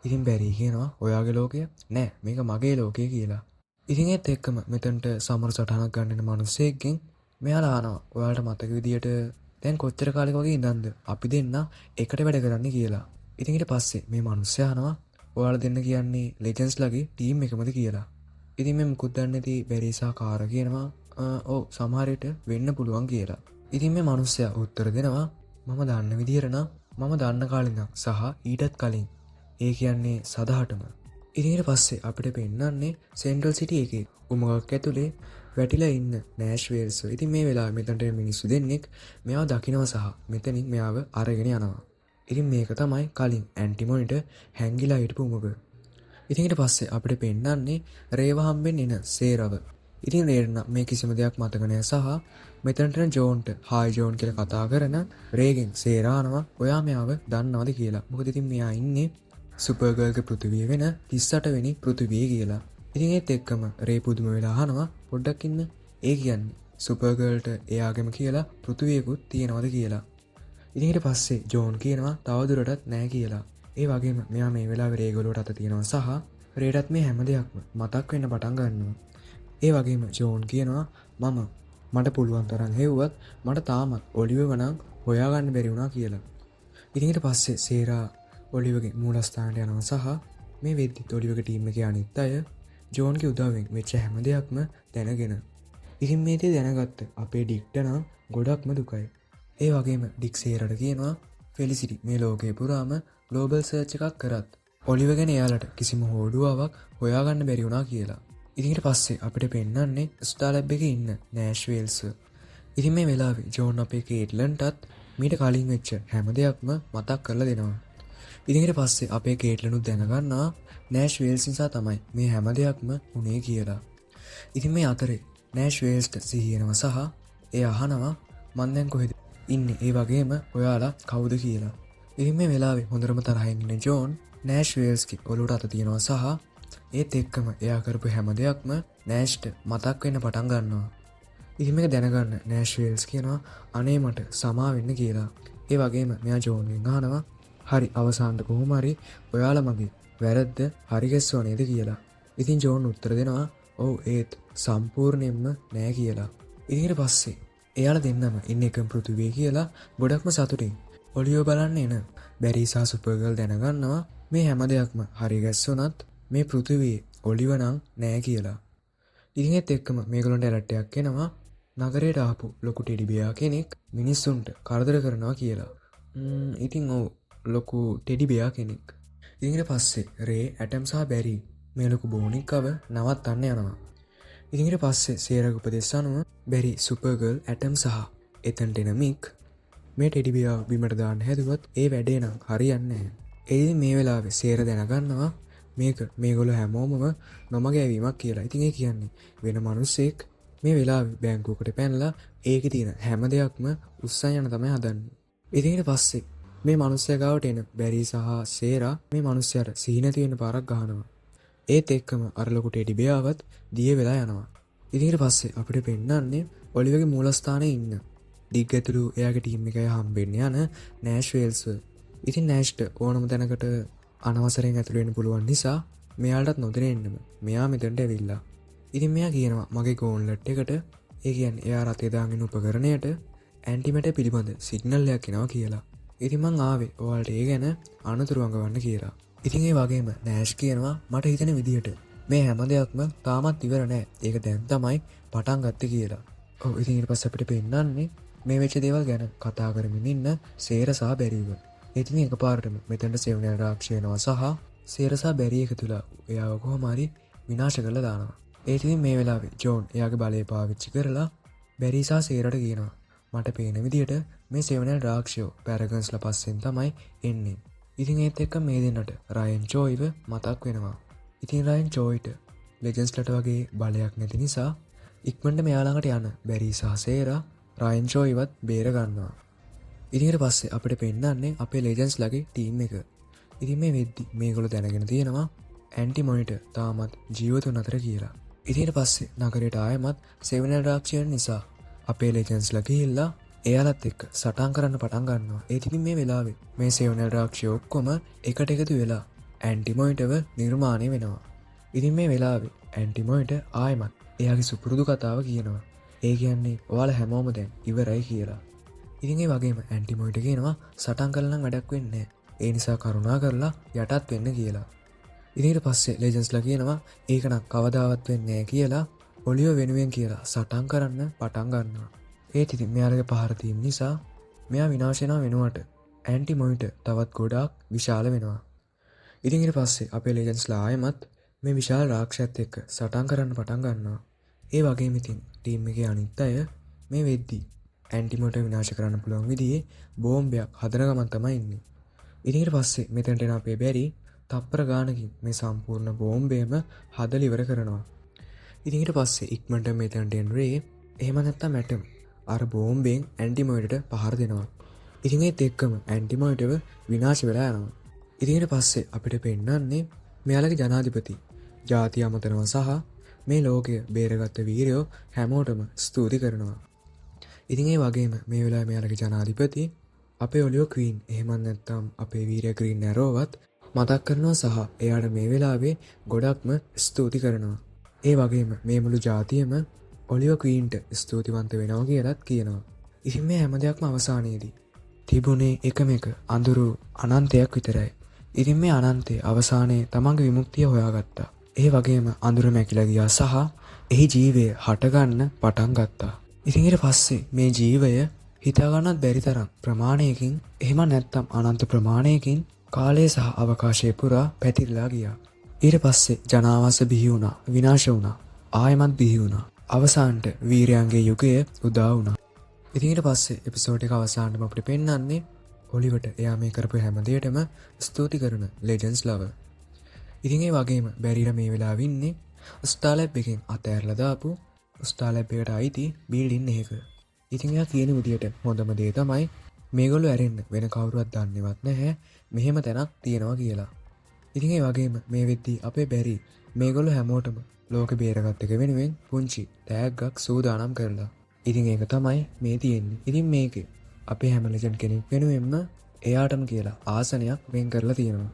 ඉතින් බැරි කියනවා ඔයාගේ ලෝකය නෑ මේක මගේ ලෝකය කියලා. ඉතින් ඒත් එක්කම මෙතනට සමර සටහනක් ගන්න මිනිස්සෙක්ගෙන් මෙයාලා අහනවා ඔයාලට මතක විදියට දැන් කොච්චර කාලෙක වගේ ඉඳන්ද අපි දෙන්න එකට වැඩ කරන්න කියලා. ඉතින් ඊට පස්සේ මේ මිනිස්සයා අහනවා ඔයාලා දෙන්න කියන්නේ ලෙජන්ඩ්ස්ලාගේ ටීම් එකමද කියලා. ඉතින් මේ මුකුත් දන්නේ නැති බැරිසා කාර කියනවා ඔව් සමහර විට වෙන්න පුළුවන් කියලා. ඉතින් මේ මිනිස්සයා උත්තර දෙනවා මම දන්න විදියට නම් මම දන්න කාලේ ඉඳන් සහ ඊටත් කලින්. ඒ කියන්නේ සදහටම. ඉතින් ඊට පස්සේ අපිට පෙන්නන්නේ සෙන්ට්‍රල් සිටි එකේ උමගක් ඇතුලේ වැටිලා ඉන්න නෑෂ්වෙල්ස්. ඉතින් මේ වෙලාවේ මෙතනට මිනිස්සු දෙන්නෙක් මෙයාව දකිනවා සහ මෙතනින් මෙයාව අරගෙන යනවා. ඉතින් මේක තමයි කලින් ඇන්ටිමොනිට හැංගිලා හිටපු උමග. ඉතින් ඊට පස්සේ අපිට පෙන්නන්නේ රේව හම්බෙන්න එන සේරව. ඉතින් රේර්න මේ කිසිම දෙයක් මතක නැහැ සහ මෙතනට ජෝන්ට හායි ජෝන් කියලා කතා කරන රේගෙන් සේරානවා ඔයා මෙයාව දන්නවද කියලා. මොකද ඉතින් මෙයා ඉන්නේ සුපර්ගර්ල්ගේ පෘථිවිය වෙන 38 වෙනි පෘථිවිය කියලා. ඉතින් ඒත් එක්කම රේ පුදුම වෙලා අහනවා පොඩ්ඩක් ඉන්න. ඒ කියන්නේ සුපර්ගර්ල්ට එයාගෙම කියලා පෘථිවියකුත් තියෙනවද කියලා. ඉතින් ඊට පස්සේ ජෝන් කියනවා තවදුරටත් නැහැ කියලා. ඒ වගේම මෙයා මේ වෙලාවේ රේගලුවට අත තියනවා සහ රේටත් මේ හැම දෙයක්ම මතක් වෙන්න පටන් ගන්නවා. ඒ වගේම ජෝන් කියනවා මට පුළුවන් තරම් හෙව්වත් මට තාමත් ඔලිවව නම් හොයාගන්න බැරි වුණා කියලා. ඉතින් ඊට පස්සේ සේරා ඔලිවගේ මූලස්ථානට යනවා සහ මේ වෙද්දිත් ඔලිවගේ ටීම් එකේ අනිත් අය ජෝන්ගේ උදව්වෙන් වෙච්ච හැම දෙයක්ම දැනගෙන. ඉතින් මේ දේ දැනගත්ත අපේ ඩික්ට නම් ගොඩක්ම දුකයි. ඒ වගේම ඩික් සේරට කියනවා ෆෙලිසිටි මේ ලෝකේ පුරාම ග්ලෝබල් සර්ච් එකක් කරත් ඔලිව ගැන එයාලට කිසිම හෝඩුවාවක් හොයාගන්න බැරි වුණා කියලා. ඉතින් ඊට පස්සේ අපිට පෙන්නන්නේ ස්ටාර් ලැබ් එකේ ඉන්න නෑෂ්වෙල්ස්. ඉතින් මේ වෙලාවේ ජෝන් අපේ කේට්ලන්ටත් මීට කලින් වෙච්ච හැම දෙයක්ම මතක් කරලා දෙනවා. ඉතින් ඊට පස්සේ අපේ කේට්ලනුත් දැනගන්නවා නෑෂ්වෙල්ස් නිසා තමයි මේ හැම දෙයක්ම උනේ කියලා. ඉතින් මේ අතරේ නෑෂ්වෙල්ස්ට සිහියනවා සහ ඒ අහනවා මං දැන් කොහෙද ඉන්නේ ඒ වගේම ඔයාලා කවුද කියලා. ඉතින් මේ වෙලාවේ හොඳටම තරහින් ඉන්න ජෝන් නෑෂ්වෙල්ස්ගේ ඔලුවට අත තියනවා සහ ඒත් එක්කම එයා කරපු හැම දෙයක්ම නෑෂ්ට මතක් වෙන්න පටන් ගන්නවා. ඉතින් මේක දැනගන්න නෑෂ්වෙල්ස් කියනවා අනේ මට සමා වෙන්න කියලා. ඒ වගේම මෙයා ජෝන්ගෙන් අහනවා හරි අවසානට කොහොම හරි ඔයාලා මගේ වැරද්ද හරි ගැස්සුවා නේද කියලා. ඉතින් ජෝන් උත්තර දෙනවා ඔව් ඒත් සම්පූර්ණයෙන්ම නෑ කියලා. ඉතින් ඊට පස්සේ එයාලා දෙන්නම ඉන්න එකම පෘථිවිය කියලා ගොඩක්ම සතුටින් ඔලියෝ බලන්න එන බැරි සහ සුපර්ගර්ල් දැනගන්නවා මේ හැම දෙයක්ම හරි ගැස්සුණත් මේ පෘථිවියේ ඔලිව නම් නෑ කියලා. ඉතින් ඒත් එක්කම මේගොල්ලන්ට ඇලර්ට් එකක් එනවා නගරයට ආපු ලොකු ටෙඩි බියා කෙනෙක් මිනිස්සුන්ට කරදර කරනවා කියලා. ඉතින් ඔව් ලොකු ටෙඩි බියා කෙනෙක්. ඉතින් ඊට පස්සේ රේ ඇටම් සහ බැරි මේ ලොකු බෝනික්කව නවත්තන්න යනවා. ඉතින් ඊට පස්සේ සේරගේ උපදෙස් අනුව බැරි සුපර්ගර්ල් ඇටම් සහ එතනට එන මික් මේ ටෙඩි බියා බිමට දාන්න හැදුවත් ඒ වැඩේ නම් හරියන්නේ නැහැ. ඒ මේ වෙලාවේ සේර දැනගන්නවා මේක මේගොල්ලෝ හැමෝමම නොමගෑවීමක් කියලා. ඉතින් ඒ කියන්නේ වෙන මිනිස්සෙක් මේ වෙලාවේ බැංකුවකට පැනලා ඒකේ තියෙන හැම දෙයක්ම උස්සන් යන තමයි හදන්නේ. ඉතින් ඊට පස්සේ මේ මිනිස්සයා ගාවට එන බැරි සහ සේරා මේ මිනිස්සයාට සිහි නැති වෙන පාරක් ගහනවා. ඒත් එක්කම අර ලොකු ටෙඩි බියාවත් දිය වෙලා යනවා. ඉතින් ඊට පස්සේ අපිට පෙන්නන්නේ ඔලිවගේ මූලස්ථානයේ ඉන්න ඩිග් ඇතුළු එයාගේ ටීම් එකයි හම්බෙන්න යන නෑෂ්වෙල්ස්. ඉතින් නෑෂ්ට ඕනම තැනකට අනවසරයෙන් ඇතුළු වෙන්න පුළුවන් නිසා මෙයාටත් නොදැන එන්නම මෙයා මෙතනට ඇවිල්ලා. ඉතින් මෙයා කියනවා මගේ ගෝන්ලට් එකට ඒ කියන්නේ එයා රතේ දාගෙන උපකරණයට ඇන්ටිමැටර් පිළිබඳ සිග්නල් එකක් එනවා කියලා. ඉතින් මං ආවේ ඔයාලට ඒ ගැන අනතුරු අඟවන්න කියලා. ඉතින් ඒ වගේම නෑෂ් කියනවා මට හිතෙන විදිහට මේ හැම දෙයක්ම තාමත් ඉවර නෑ. ඒක දැන් තමයි පටන් ගත්තේ කියලා. ඔව් ඉතින් ඊට පස්සේ අපිට පෙන්නන්නේ මේ වෙච්ච දේවල් ගැන කතා කරමින් ඉන්න සේර සහ බැරිව. ඉතින් එකපාරටම මෙතනට සෙවණැල් රාක්ෂය එනවා සහ සේර සහ බැරි එකතුලා එයාව කොහොම හරි විනාශ කරලා දානවා. ඒ ඉතින් මේ වෙලාවේ ජෝන් එයාගේ බලය පාවිච්චි කරලා බැරි සහ සේරට කියනවා මට පේන විදිහට මේ සෙවණැල් රාක්ෂයෝ පැරගන්ස්ලා පස්සෙන් තමයි එන්නේ. ඉතින් ඒත් එක්ක මේ දෙන්නට රයන් චෝයිව මතක් වෙනවා. ඉතින් රයන් චෝයිට ලෙජන්ස්ලට වගේ බලයක් නැති නිසා ඉක්මනට මෙයා ළඟට යන බැරි සහ සේරා රයන් චෝයිවත් බේර ගන්නවා. ඉතින් ඊට පස්සේ අපිට පෙන්නන්නේ අපේ ලෙජන්ස්ලාගේ ටීම් එක. ඉතින් මේ වෙද්දි මේගොල්ලෝ දැනගෙන තියෙනවා ඇන්ටි මොනිටර් තාමත් ජීවතුන් අතර කියලා. ඉතින් ඊට පස්සේ නගරයට ආයමත් සෙවණැල් රාක්ෂයන් නිසා අපේ ලෙජන්ස්ලා ගිහිල්ලා එයාලත් එක්ක සටන් කරන්න පටන් ගන්නවා. ඒ ඉතින් මේ වෙලාවේ මේ සෙවණැල් රාක්ෂයෝ ඔක්කොම එකට එකතු වෙලා ඇන්ටි මොනිටර්ව නිර්මාණය වෙනවා. ඉතින් මේ වෙලාවේ ඇන්ටි මොනිටර් ආයමත් එයාගේ සුපුරුදු කතාව කියනවා. ඒ කියන්නේ ඔයාලා හැමෝම දැන් ඉවරයි කියලා. ඉතින් ඒ වගේම ඇන්ටි මොනිටර් කියනවා සටන් කළා නම් වැඩක් වෙන්නේ නැහැ. ඒ නිසා කරුණා කරලා යටත් වෙන්න කියලා. ඉතින් ඊට පස්සේ ලෙජන්ස්ලා කියනවා ඒක නම් කවදාවත් වෙන්නේ නැහැ කියලා ඔලියෝ වෙනුවෙන් කියලා සටන් කරන්න පටන් ගන්නවා. ඒත් ඉතින් මෙයාලගේ පහර දීම නිසා මෙයා විනාශ වෙනවා වෙනුවට ඇන්ටි මොනිටර් තවත් ගොඩාක් විශාල වෙනවා. ඉතින් ඊට පස්සේ අපේ ලෙජන්ස්ලා ආයමත් මේ විශාල රාක්ෂයත් එක්ක සටන් කරන්න පටන් ගන්නවා. ඒ වගේම ඉතින් ටීම් එකේ අනිත් අය මේ වෙද්දි ඇන්ටි මොනිටර් විනාශ කරන්න පුළුවන් විදිහේ බෝම්බයක් හදන ගමන් තමයි ඉන්නේ. ඉතින් ඊට පස්සේ මෙතනට එන අපේ බැරි තප්පර ගානකින් මේ සම්පූර්ණ බෝම්බේම හදලා ඉවර කරනවා. ඉතින් ඊට පස්සේ ඉක්මනට මෙතනට එන රේ එහෙම නැත්නම් ඇටම් අර බෝම්බෙන් ඇන්ටි මොනිටර් පහර දෙනවා. ඉතින් ඒත් එක්කම ඇන්ටි මොනිටර් විනාශ වෙලා යනවා. ඉතින් ඊට පස්සේ අපිට පෙන්නන්නේ මෙයාලගේ ජනාධිපති ජාතිය අමතනවා සහ මේ ලෝකය බේරගත්ත වීරයෝ හැමෝටම ස්තුති කරනවා. ඉතින් ඒ වගේම මේ වෙලාවේ මෙයාලගේ ජනාධිපති අපේ ඔලියෝ ක්වීන් එහෙමත් නැත්නම් අපේ වීරයා ග්‍රීන් ඇරෝවත් මතක් කරනවා සහ එයාට මේ වෙලාවේ ගොඩක්ම ස්තුති කරනවා. ඒ වගේම මේ මුළු ජාතියම ඔලියෝ ක්වීන්ට ස්තුතිවන්ත වෙනවා කියලාත් කියනවා. ඉතින් මේ හැම දෙයක්ම අවසානයේදී තිබුණේ එකම එක අඳුරු අනන්තයක් විතරයි. ඉතින් මේ අනන්තයේ අවසානයේ තමන්ගේ විමුක්තිය හොයාගත්තා. ඒ වගේම අඳුර මැකිලා ගියා සහ එහි ජීවය හටගන්න පටන් ගත්තා. ඉතින් ඊට පස්සේ මේ ජීවය හිතාගන්නත් බැරි තරම් ප්‍රමාණයකින් එහෙම නැත්නම් අනන්ත ප්‍රමාණයකින් කාලය සහ අවකාශය පුරා පැතිරලා ගියා. ඊට පස්සේ ජනාවාස බිහි වුණා, විනාශ වුණා, ආයමත් බිහි වුණා. අවසානට වීරයන්ගේ යුගය උදා වුණා. ඉතින් ඊට පස්සේ එපිසෝඩ් එක අවසානටම අපිට පෙන්නන්නේ ඔලිවට එයා මේ කරපු හැම දෙයකටම ස්තුති කරන ලෙජන්ඩ්ස් ලව. ඉතින් ඒ වගේම බැරිලා මේ වෙලාවෙ ඉන්නේ ස්ටාර්ලැබ් එකෙන් අතෑරලා දාපු ස්ටාර්ලැබ් එකට අයිති බිල්ඩින් එකක. ඉතින් එයා කියන විදියට හොඳම දේ තමයි මේගොල්ලෝ ඇරෙන්න වෙන කවුරුවත් දන්නේවත් නැහැ මෙහෙම තැනක් තියෙනවා කියලා. ඉතින් ඒ වගේම මේ වෙද්දී අපේ බැරි මේගොල්ලෝ හැමෝටම ලෝකෙ බේරගත් එක වෙනුවෙන් පුංචි ටැග්ගක් සූදානම් කරලා. ඉතින් ඒක තමයි මේ තියෙන්නේ. ඉතින් මේකේ අපේ හැම ලෙජන්ඩ් කෙනෙක් වෙනුවෙන්ම එයාටම කියලා ආසනයක් වෙන් කරලා තියෙනවා.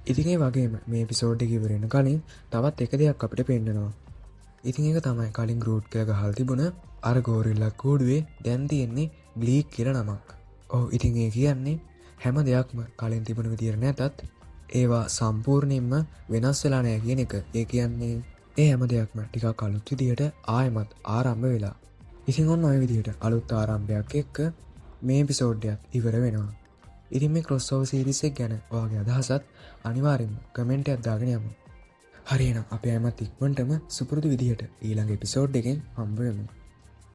ඉතින් ඒ වගේම මේ එපිසෝඩ් එක ඉවර වෙන කලින් තවත් එක දෙයක් අපිට පෙන්නනවා. ඉතින් ඒක තමයි කලින් ගෲට් කියලා ගහලා තිබුණ අර ගෝරිල්ලා කූඩුවේ දැන් තියෙන්නේ ග්ලීක් කියලා නමක්. ඔව් ඉතින් ඒ කියන්නේ හැම දෙයක්ම කලින් තිබුණ විදියට නැතත් ඒවා සම්පූර්ණයෙන්ම වෙනස් වෙලා නැහැ කියන එක. ඒ කියන්නේ ඒ හැම දෙයක්ම ටිකක් අලුත් විදියට ආයෙමත් ආරම්භ වෙලා. ඉතින් ඔන්න ඔය විදියට අලුත් ආරම්භයක් එක්ක මේ එපිසෝඩ් එක ඉවර වෙනවා. ඉතින් මේ ක්‍රොස්ஓවර් සීරීස් එක ගැන ඔයාගේ අදහසත් අනිවාර්යෙන්ම කමෙන්ට් එකක් දාගෙන යමු. හරි එහෙනම් අපි ආයෙමත් ඉක්මනටම සුපුරුදු විදියට ඊළඟ එපිසෝඩ් එකෙන් හම්බ වෙමු.